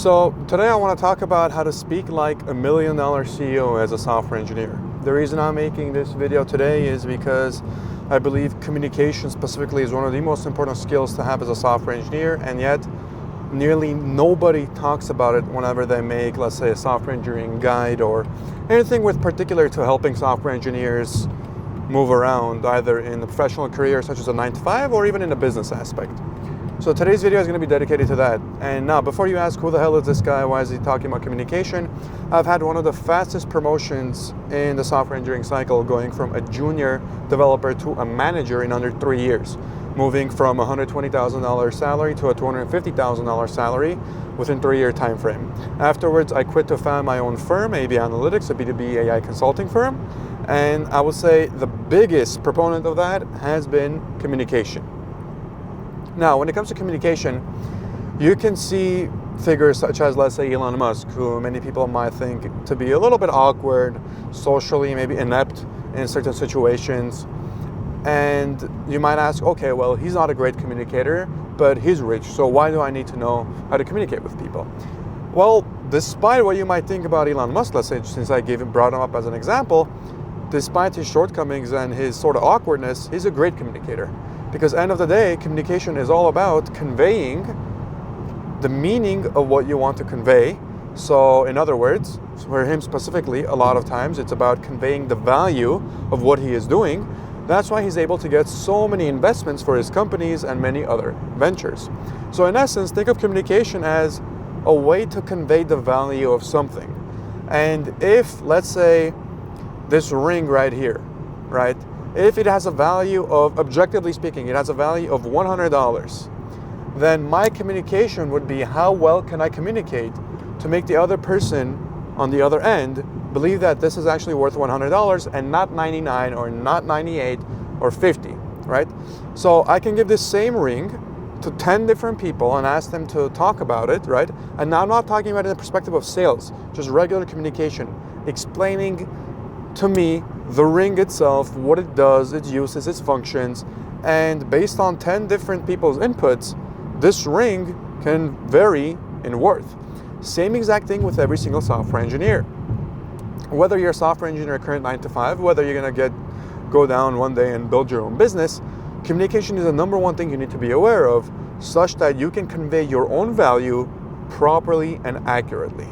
So today I want to talk about how to speak like a $1 million CEO as a software engineer. The reason I'm making this video today is because I believe communication specifically is one of the most important skills to have as a software engineer, and yet nearly nobody talks about it whenever they make, let's say, a software engineering guide or anything with particular to helping software engineers move around either in a professional career such as a 9-to-5 or even in a business aspect. So today's video is going to be dedicated to that. And now, before you ask who the hell is this guy, why is he talking about communication, I've had one of the fastest promotions in the software engineering cycle, going from a junior developer to a manager in under 3 years, moving from a $120,000 salary to a $250,000 salary within 3-year time frame. Afterwards, I quit to found my own firm, AB Analytics, a B2B AI consulting firm, and I would say the biggest proponent of that has been communication. Now, when it comes to communication, you can see figures such as, let's say, Elon Musk, who many people might think to be a little bit awkward, socially maybe inept in certain situations. And you might ask, okay, well, he's not a great communicator, but he's rich, so why do I need to know how to communicate with people? Well, despite what you might think about Elon Musk, let's say, since I brought him up as an example, despite his shortcomings and his sort of awkwardness, he's a great communicator. Because at the end of the day, communication is all about conveying the meaning of what you want to convey. So in other words, for him specifically, a lot of times it's about conveying the value of what he is doing. That's why he's able to get so many investments for his companies and many other ventures. So in essence, think of communication as a way to convey the value of something. And if, let's say, this ring right here, right? If it has a value of, objectively speaking, it has a value of $100, then my communication would be, how well can I communicate to make the other person on the other end believe that this is actually worth $100 and not 99 or not 98 or 50, right? So I can give this same ring to 10 different people and ask them to talk about it, right? And now I'm not talking about it in the perspective of sales, just regular communication, explaining to me the ring itself, what it does, its uses, its functions, and based on 10 different people's inputs, this ring can vary in worth. Same exact thing with every single software engineer. Whether you're a software engineer current 9-to-5, whether you're gonna go down one day and build your own business, communication is the number one thing you need to be aware of, such that you can convey your own value properly and accurately.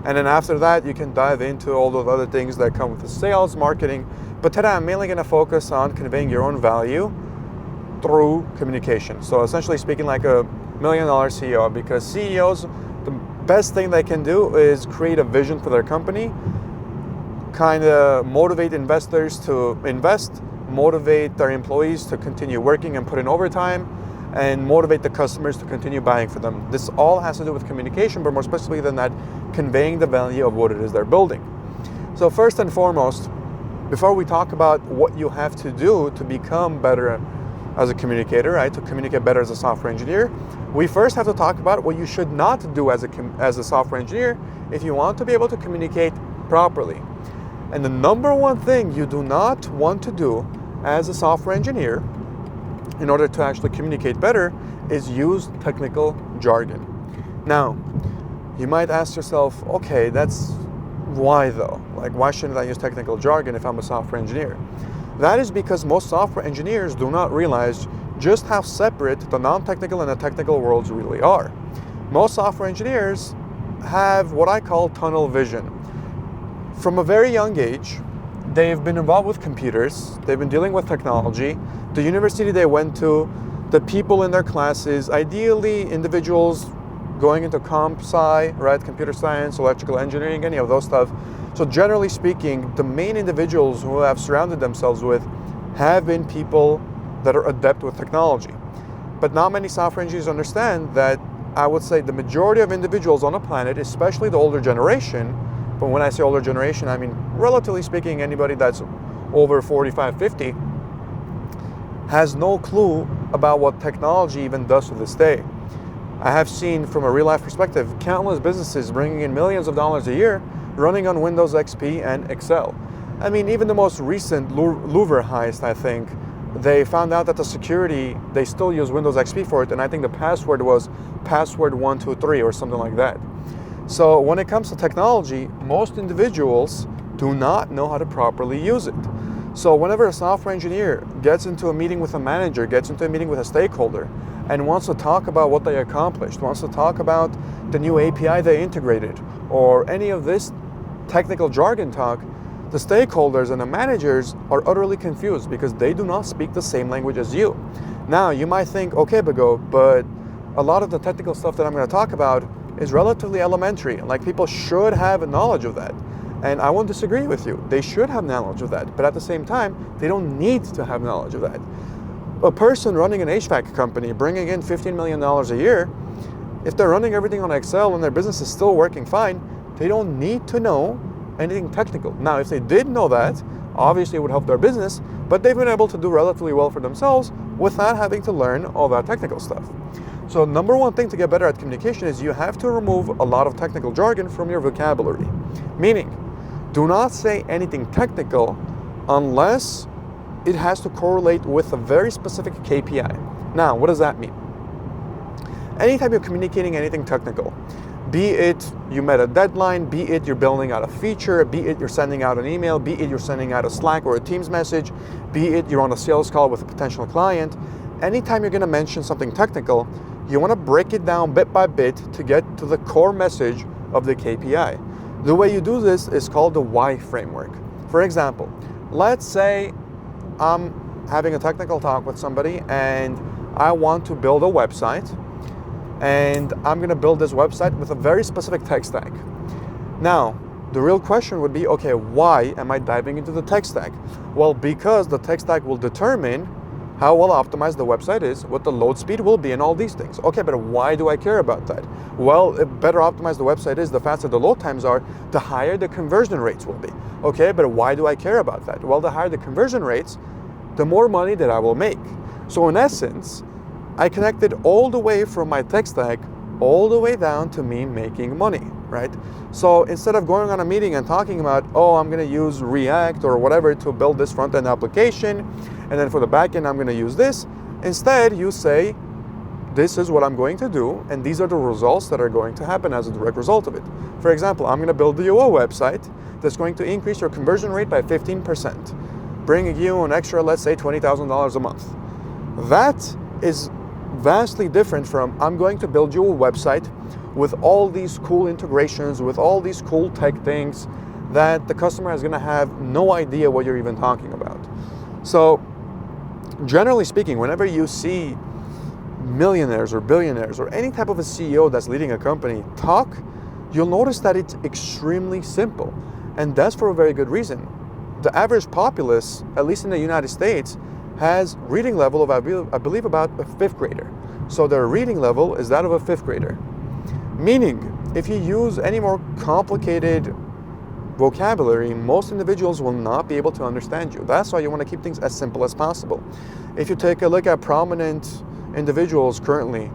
And then after that, you can dive into all those other things that come with the sales, marketing. But today, I'm mainly going to focus on conveying your own value through communication. So essentially speaking like a $1 million CEO, because CEOs, the best thing they can do is create a vision for their company, kind of motivate investors to invest, motivate their employees to continue working and put in overtime, and motivate the customers to continue buying for them. This all has to do with communication, but more specifically than that, conveying the value of what it is they're building. So first and foremost, before we talk about what you have to do to become better as a communicator, right, to communicate better as a software engineer, we first have to talk about what you should not do as a software engineer if you want to be able to communicate properly. And the number one thing you do not want to do as a software engineer in order to actually communicate better is use technical jargon. Now, you might ask yourself, okay, that's why though? Like, why shouldn't I use technical jargon if I'm a software engineer? That is because most software engineers do not realize just how separate the non-technical and the technical worlds really are. Most software engineers have what I call tunnel vision. From a very young age, they've been involved with computers, they've been dealing with technology, the university they went to, the people in their classes, ideally individuals going into comp sci, right, computer science, electrical engineering, any of those stuff. So generally speaking, the main individuals who have surrounded themselves with have been people that are adept with technology. But not many software engineers understand that, I would say, the majority of individuals on the planet, especially the older generation, but when I say older generation, I mean, relatively speaking, anybody that's over 45, 50, has no clue about what technology even does to this day. I have seen, from a real life perspective, countless businesses bringing in millions of dollars a year running on Windows XP and Excel. I mean, even the most recent Louvre heist, I think, they found out that the security, they still use Windows XP for it, and I think the password was password 123 or something like that. So when it comes to technology, most individuals do not know how to properly use it. So whenever a software engineer gets into a meeting with a manager, gets into a meeting with a stakeholder, and wants to talk about what they accomplished, wants to talk about the new API they integrated, or any of this technical jargon talk, the stakeholders and the managers are utterly confused because they do not speak the same language as you. Now, you might think, okay, Bago, but a lot of the technical stuff that I'm going to talk about is relatively elementary. Like, people should have knowledge of that. And I won't disagree with you. They should have knowledge of that. But at the same time, they don't need to have knowledge of that. A person running an HVAC company, bringing in $15 million a year, if they're running everything on Excel and their business is still working fine, they don't need to know anything technical. Now, if they did know that, obviously it would help their business, but they've been able to do relatively well for themselves without having to learn all that technical stuff. So number one thing to get better at communication is you have to remove a lot of technical jargon from your vocabulary. Meaning, do not say anything technical unless it has to correlate with a very specific KPI. Now, what does that mean? Anytime you're communicating anything technical, be it you met a deadline, be it you're building out a feature, be it you're sending out an email, be it you're sending out a Slack or a Teams message, be it you're on a sales call with a potential client, anytime you're going to mention something technical, you want to break it down bit by bit to get to the core message of the KPI. The way you do this is called the why framework. For example, let's say I'm having a technical talk with somebody and I want to build a website, and I'm going to build this website with a very specific tech stack. Now, the real question would be, okay, why am I diving into the tech stack? Well, because the tech stack will determine how well optimized the website is, what the load speed will be, and all these things. Okay, but why do I care about that? Well, the better optimized the website is, the faster the load times are, the higher the conversion rates will be. Okay, but why do I care about that? Well, the higher the conversion rates, the more money that I will make. So in essence, I connected all the way from my tech stack all the way down to me making money, right? So instead of going on a meeting and talking about, oh, I'm going to use React or whatever to build this front-end application, and then for the back-end, I'm going to use this, instead you say, this is what I'm going to do, and these are the results that are going to happen as a direct result of it. For example, I'm going to build you a website that's going to increase your conversion rate by 15%, bringing you an extra, let's say, $20,000 a month. That is vastly different from, I'm going to build you a website with all these cool integrations, with all these cool tech things that the customer is going to have no idea what you're even talking about. So generally speaking, whenever you see millionaires or billionaires or any type of a CEO that's leading a company talk, you'll notice that it's extremely simple. And that's for a very good reason. The average populace, at least in the United States, has reading level of, I believe, about a fifth grader. So their reading level is that of a fifth grader. Meaning, if you use any more complicated vocabulary, most individuals will not be able to understand you. That's why you want to keep things as simple as possible. If you take a look at prominent individuals currently,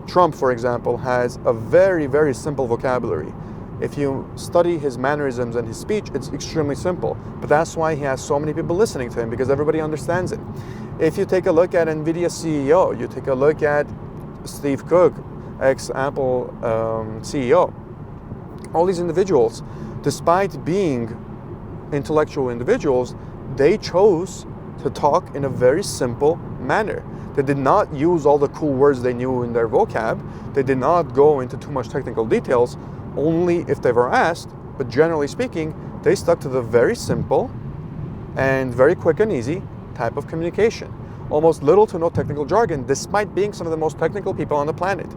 Trump, for example, has a very, very simple vocabulary. If you study his mannerisms and his speech, it's extremely simple. But that's why he has so many people listening to him, because everybody understands it. If you take a look at NVIDIA CEO, you take a look at Steve Cook, ex-Apple CEO, all these individuals, despite being intellectual individuals, they chose to talk in a very simple manner. They did not use all the cool words they knew in their vocab. They did not go into too much technical details, only if they were asked, but generally speaking, they stuck to the very simple and very quick and easy type of communication. Almost little to no technical jargon, despite being some of the most technical people on the planet.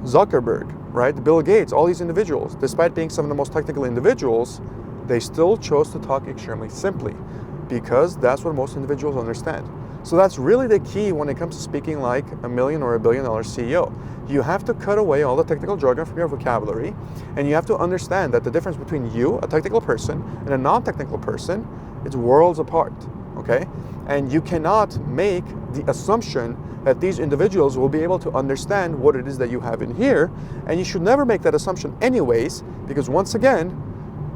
Zuckerberg, right? Bill Gates, all these individuals, despite being some of the most technical individuals, they still chose to talk extremely simply, because that's what most individuals understand. So that's really the key when it comes to speaking like a million or $1 billion CEO. You have to cut away all the technical jargon from your vocabulary, and you have to understand that the difference between you, a technical person, and a non-technical person, is worlds apart, okay? And you cannot make the assumption that these individuals will be able to understand what it is that you have in here, and you should never make that assumption anyways, because once again,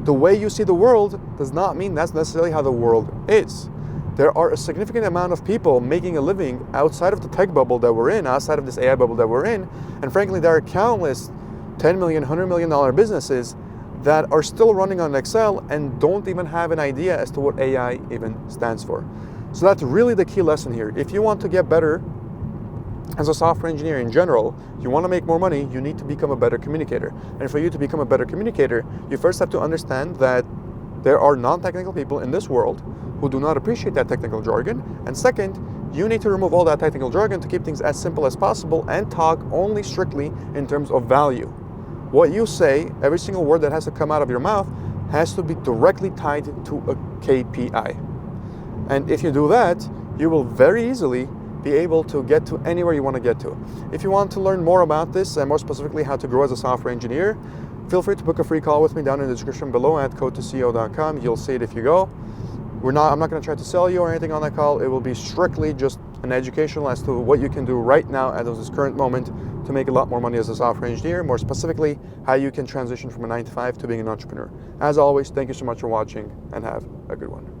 the way you see the world does not mean that's necessarily how the world is. There are a significant amount of people making a living outside of the tech bubble that we're in, outside of this AI bubble that we're in, and frankly, there are countless $10 million, $100 million businesses that are still running on Excel and don't even have an idea as to what AI even stands for. So that's really the key lesson here. If you want to get better as a software engineer in general, you want to make more money, you need to become a better communicator. And for you to become a better communicator, you first have to understand that there are non-technical people in this world who do not appreciate that technical jargon. And second, you need to remove all that technical jargon to keep things as simple as possible and talk only strictly in terms of value. What you say, every single word that has to come out of your mouth, has to be directly tied to a KPI. And if you do that, you will very easily be able to get to anywhere you want to get to. If you want to learn more about this, and more specifically how to grow as a software engineer, feel free to book a free call with me down in the description below at codetoceo.com. You'll see it if you go. I'm not going to try to sell you or anything on that call. It will be strictly just an educational as to what you can do right now at this current moment to make a lot more money as a software engineer, more specifically, how you can transition from a 9-to-5 to being an entrepreneur. As always, thank you so much for watching and have a good one.